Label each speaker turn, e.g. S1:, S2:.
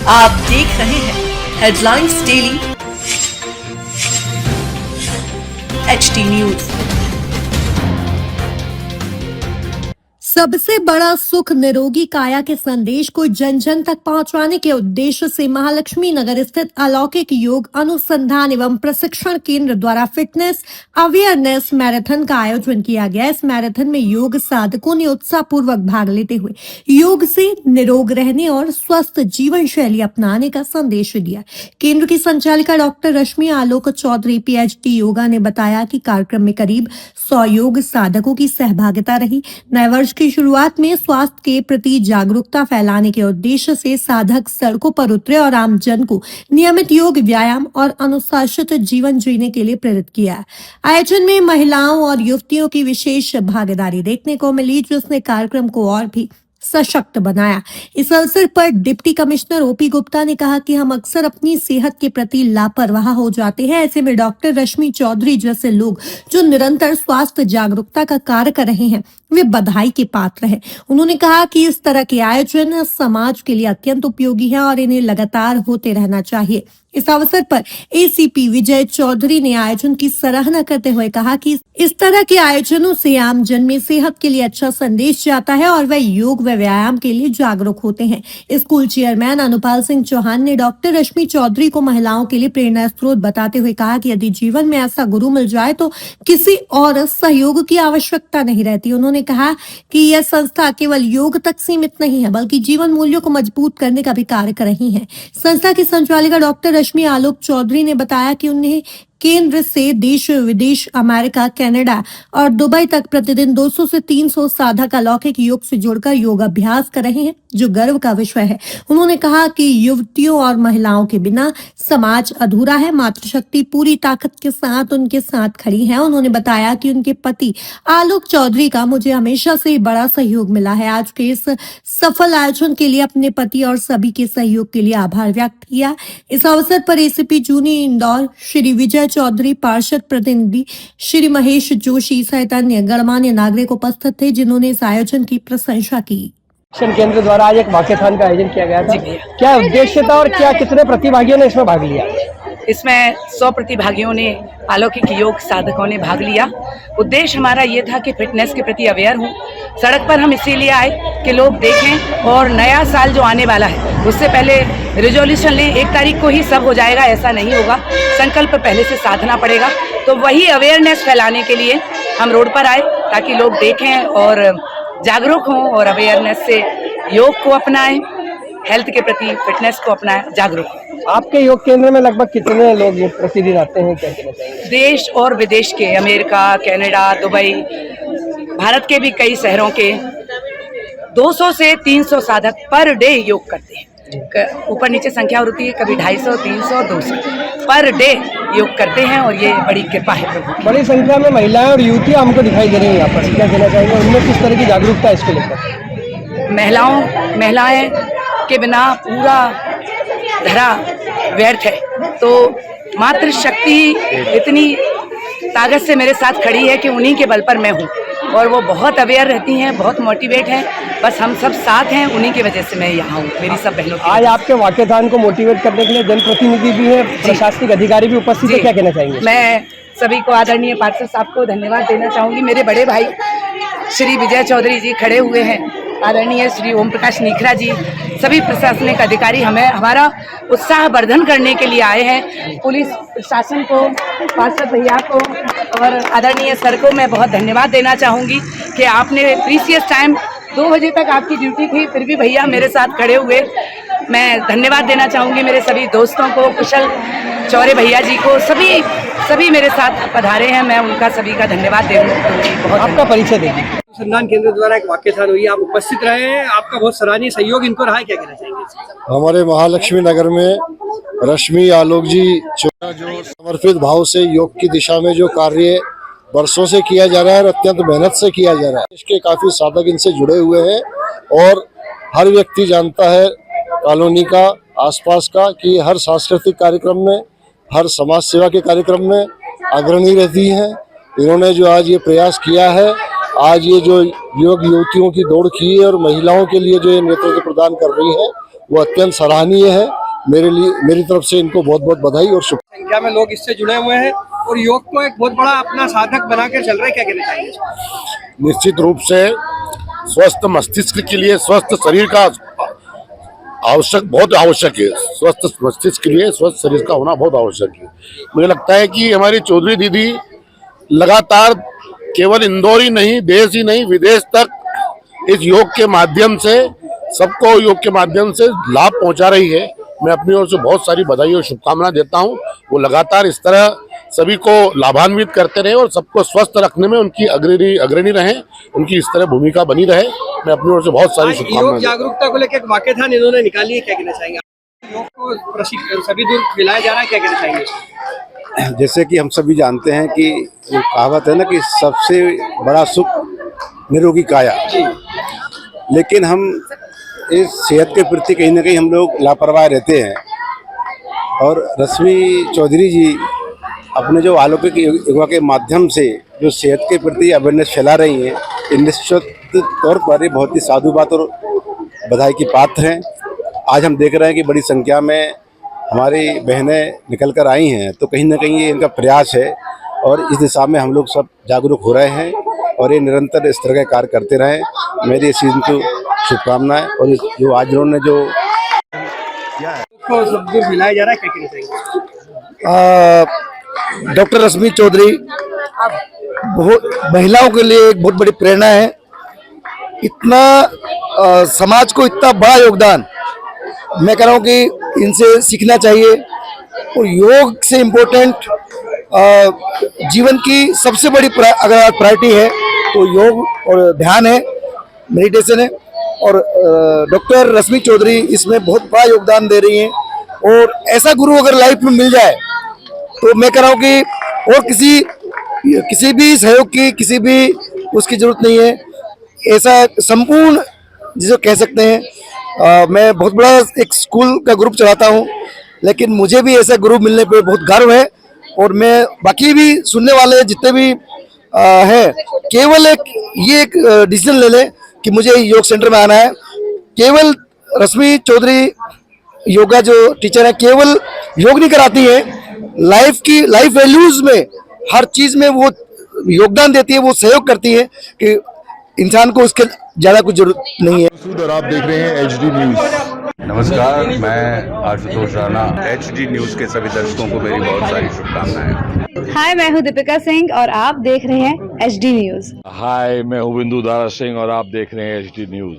S1: आप देख रहे हैं हेडलाइंस डेली एचटी न्यूज।
S2: सबसे बड़ा सुख निरोगी काया के संदेश को जन जन तक पहुंचाने के उद्देश्य से महालक्ष्मी नगर स्थित अलौकिक योग अनुसंधान एवं प्रशिक्षण केंद्र द्वारा फिटनेस अवेयरनेस मैराथन का आयोजन किया गया। इस मैराथन में योग साधकों ने उत्साहपूर्वक भाग लेते हुए योग से निरोग रहने और स्वस्थ जीवन शैली अपनाने का संदेश दिया। केंद्र की संचालिका डॉक्टर रश्मि आलोक चौधरी PhD योगा ने बताया कि कार्यक्रम में करीब 100 योग साधकों की सहभागिता रही। नए वर्ष की शुरुआत में स्वास्थ्य के प्रति जागरूकता फैलाने के उद्देश्य से साधक सड़कों पर उतरे और आम जन को नियमित योग व्यायाम और अनुशासित जीवन जीने के लिए प्रेरित किया। आयोजन में महिलाओं और युवतियों की विशेष भागीदारी देखने को मिली, जिसने कार्यक्रम को और भी सशक्त बनाया। इस अवसर पर डिप्टी कमिश्नर OP गुप्ता ने कहा कि हम अक्सर अपनी सेहत के प्रति लापरवाह हो जाते हैं। ऐसे में डॉक्टर रश्मि चौधरी जैसे लोग जो निरंतर स्वास्थ्य जागरूकता का कार्य कर रहे हैं, वे बधाई के पात्र हैं। उन्होंने कहा कि इस तरह के आयोजन समाज के लिए अत्यंत उपयोगी है और इन्हें लगातार होते रहना चाहिए। इस अवसर पर ACP विजय चौधरी ने आयोजन की सराहना करते हुए कहा कि इस तरह के आयोजनों से आम जन में सेहत के लिए अच्छा संदेश जाता है और वह योग व व्यायाम के लिए जागरूक होते हैं। स्कूल चेयरमैन अनुपाल सिंह चौहान ने डॉक्टर रश्मि चौधरी को महिलाओं के लिए प्रेरणा स्रोत बताते हुए कहा कि यदि जीवन में ऐसा गुरु मिल जाए तो किसी और सहयोग की आवश्यकता नहीं रहती। उन्होंने कहा कि यह संस्था केवल योग तक सीमित नहीं है, बल्कि जीवन मूल्यों को मजबूत करने का भी कार्य कर रही है। संस्था की संचालिका डॉक्टर रश्मि आलोक चौधरी ने बताया कि उन्हें केंद्र से देश विदेश, अमेरिका, कनाडा और दुबई तक प्रतिदिन 200 से 300 साधक अलौकिक योग से जुड़कर योग अभ्यास कर रहे हैं, जो गर्व का विषय है। उन्होंने कहा कि युवतियों और महिलाओं के बिना समाज अधूरा है। मातृशक्ति पूरी ताकत के साथ उनके साथ खड़ी है। उन्होंने बताया कि उनके पति आलोक चौधरी का मुझे हमेशा से बड़ा सहयोग मिला है। आज के इस सफल आयोजन के लिए अपने पति और सभी के सहयोग के लिए आभार व्यक्त किया। इस अवसर पर ACP जूनी इंदौर श्री विजय चौधरी, पार्षद प्रतिनिधि श्री महेश जोशी सहित अन्य गणमान्य नागरिक उपस्थित थे, जिन्होंने इस आयोजन की प्रशंसा की।
S3: केंद्र द्वारा आज एक वाक्यथान का आयोजन किया गया था। क्या उद्देश्य था और क्या कितने प्रतिभागियों ने इसमें भाग लिया?
S4: इसमें 100 प्रतिभागियों ने, अलौकिक योग साधकों ने भाग लिया। उद्देश्य हमारा ये था कि फिटनेस के प्रति अवेयर हूँ। सड़क पर हम इसीलिए आए कि लोग देखें और नया साल जो आने वाला है उससे पहले रिजोल्यूशन लें। 1 तारीख को ही सब हो जाएगा, ऐसा नहीं होगा। संकल्प पहले से साधना पड़ेगा। तो वही अवेयरनेस फैलाने के लिए हम रोड पर आए, ताकि लोग देखें और जागरूक हों और अवेयरनेस से योग को अपनाएं, हेल्थ के प्रति फिटनेस को अपनाएं, जागरूक हों।
S3: आपके योग केंद्र में लगभग कितने लोग प्रतिदिन आते हैं, क्या कहना चाहेंगे?
S4: देश और विदेश के, अमेरिका, कनाडा, दुबई, भारत के भी कई शहरों के 200 से 300 साधक पर डे योग करते हैं। ऊपर नीचे संख्या होती है, कभी 250, 300, 200 पर डे योग करते हैं और ये बड़ी कृपा है प्रभु की।
S3: बड़ी संख्या में महिलाएं और युवतियां हमको दिखाई दे रही हैं यहाँ पर, क्या कहना चाहेंगे? उनमें किस तरह की जागरूकता है इसको लेकर?
S4: महिलाएं के बिना पूरा धरा व्यर्थ है। तो मातृशक्ति इतनी ताकत से मेरे साथ खड़ी है कि उन्हीं के बल पर मैं हूँ, और वो बहुत अवेयर रहती हैं, बहुत मोटिवेट हैं। बस हम सब साथ हैं, उन्हीं की वजह से मैं यहाँ हूँ, मेरी सब बहनों की।
S3: आज आपके वाक्यथान को मोटिवेट करने के लिए जनप्रतिनिधि भी है, प्रशासनिक अधिकारी भी उपस्थित है, क्या कहना चाहेंगे?
S4: मैं सभी को, आदरणीय पार्षद साहब को धन्यवाद देना चाहूँगी। मेरे बड़े भाई श्री विजय चौधरी जी खड़े हुए हैं, आदरणीय श्री ओम प्रकाश नीखरा जी, सभी प्रशासनिक अधिकारी हमारा उत्साह वर्धन करने के लिए आए हैं। पुलिस प्रशासन को, पार्षद भैया को और आदरणीय सर को मैं बहुत धन्यवाद देना चाहूँगी कि आपने प्रीसियस टाइम 2 बजे तक आपकी ड्यूटी थी, फिर भी भैया मेरे साथ खड़े हुए। मैं धन्यवाद देना चाहूँगी मेरे सभी दोस्तों को, कुशल चौरे भैया जी को, सभी मेरे साथ पधारे हैं, मैं उनका सभी का धन्यवाद दूँगी। बहुत
S3: आपका परिचय देंगे। अनुसंधान केंद्र द्वारा एक वाक्यथान हुई, आप उपस्थित रहे हैं, आपका बहुत सराहनीय सहयोग इनको रहा है, क्या कहना चाहेंगे?
S5: हमारे महालक्ष्मी नगर में रश्मि आलोक जी जो समर्पित भाव से योग की दिशा में जो कार्य वर्षों से किया जा रहा है और अत्यंत मेहनत से किया जा रहा है, इसके काफी साधक इनसे जुड़े हुए हैं। और हर व्यक्ति जानता है कॉलोनी का, आसपास का, कि हर सांस्कृतिक कार्यक्रम में, हर समाज सेवा के कार्यक्रम में अग्रणी रहती हैं। इन्होंने जो आज ये प्रयास किया है, आज ये जो योग युवतियों की दौड़ की है और महिलाओं के लिए जो ये नेतृत्व प्रदान कर रही है, वो अत्यंत सराहनीय है। मेरी तरफ से इनको बहुत बहुत बधाई और शुभ।
S3: संख्या में लोग इससे जुड़े हुए हैं और योग को एक बहुत बड़ा अपना साधक बना के चल रहे हैं, क्या कहना चाहेंगे?
S5: निश्चित रूप से स्वस्थ मस्तिष्क के लिए स्वस्थ शरीर का बहुत आवश्यक है। स्वस्थ मस्तिष्क के लिए स्वस्थ शरीर का होना बहुत आवश्यक है। मुझे लगता है कि हमारी चौधरी दीदी लगातार केवल इंदौर ही नहीं, देश ही नहीं, विदेश तक इस योग के माध्यम से सबको योग के माध्यम से लाभ पहुंचा रही है। मैं अपनी ओर से बहुत सारी बधाई और शुभकामनाएं देता हूं। वो लगातार इस तरह सभी को लाभान्वित करते रहे और सबको स्वस्थ रखने में उनकी अग्रणी रहे, उनकी इस तरह भूमिका बनी रहे। मैं अपनी ओर से बहुत सारी
S3: आज योग
S5: शुभकामनाएं।
S3: जागरूकता को लेकर एक वाक्यथान इन्होंने निकाली है, क्या कहना चाहेंगे? योग को प्रशिक्षण सभी दूर खिलाया जा रहा है, क्या कहना चाहेंगे?
S6: जैसे कि हम सभी जानते हैं कि जो कहावत है ना कि सबसे बड़ा सुख निरोगी काया, लेकिन हम इस सेहत के प्रति कहीं ना कहीं हम लोग लापरवाह रहते हैं। और रश्मि चौधरी जी अपने जो अलौकिक योगा के माध्यम से जो सेहत के प्रति अवेयरनेस फैला रही हैं, ये निश्चित तौर पर ये बहुत ही साधु बात और बधाई की पात्र हैं। आज हम देख रहे हैं कि बड़ी संख्या में हमारी बहनें निकल कर आई हैं, तो कहीं ना कहीं ये इनका प्रयास है और इस दिशा में हम लोग सब जागरूक हो रहे हैं और ये निरंतर इस तरह के कार्य करते रहें। मेरी इस चीज़ को शुभकामनाएं। और जो आज उन्होंने जो
S3: को सब दूर खिलाया जा रहा है, क्या कहना चाहेंगे?
S7: डॉक्टर रश्मि चौधरी बहुत महिलाओं के लिए एक बहुत बड़ी प्रेरणा है। इतना समाज को इतना बड़ा योगदान, मैं कह रहा हूँ कि इनसे सीखना चाहिए। और योग से इम्पोर्टेंट जीवन की सबसे बड़ी अगर प्रायोरिटी है तो योग और ध्यान है, मेडिटेशन है। और डॉक्टर रश्मि चौधरी इसमें बहुत बड़ा योगदान दे रही हैं। और ऐसा गुरु अगर लाइफ में मिल जाए तो मैं कह रहा हूँ कि और किसी भी सहयोग की किसी भी उसकी जरूरत नहीं है। ऐसा संपूर्ण जिसे कह सकते हैं। मैं बहुत बड़ा एक स्कूल का ग्रुप चलाता हूँ, लेकिन मुझे भी ऐसा गुरु मिलने पे बहुत गर्व है। और मैं बाकी भी सुनने वाले जितने भी हैं, केवल एक डिसीजन ले लें कि मुझे योग सेंटर में आना है। केवल रश्मि चौधरी योगा जो टीचर है केवल योग नहीं कराती है, लाइफ वैल्यूज में हर चीज में वो योगदान देती है, वो सहयोग करती है कि इंसान को उसके ज्यादा कुछ जरूरत नहीं है।
S8: और आप देख रहे हैं HD न्यूज।
S9: नमस्कार, मैं आशुतोष राणा। HD न्यूज के सभी दर्शकों को मेरी बहुत सारी शुभकामनाएं।
S10: हाय, मैं हूं दीपिका सिंह और आप देख रहे हैं HD न्यूज।
S8: हाय, मैं हूं बिंदु दारा सिंह और आप देख रहे हैं HD न्यूज।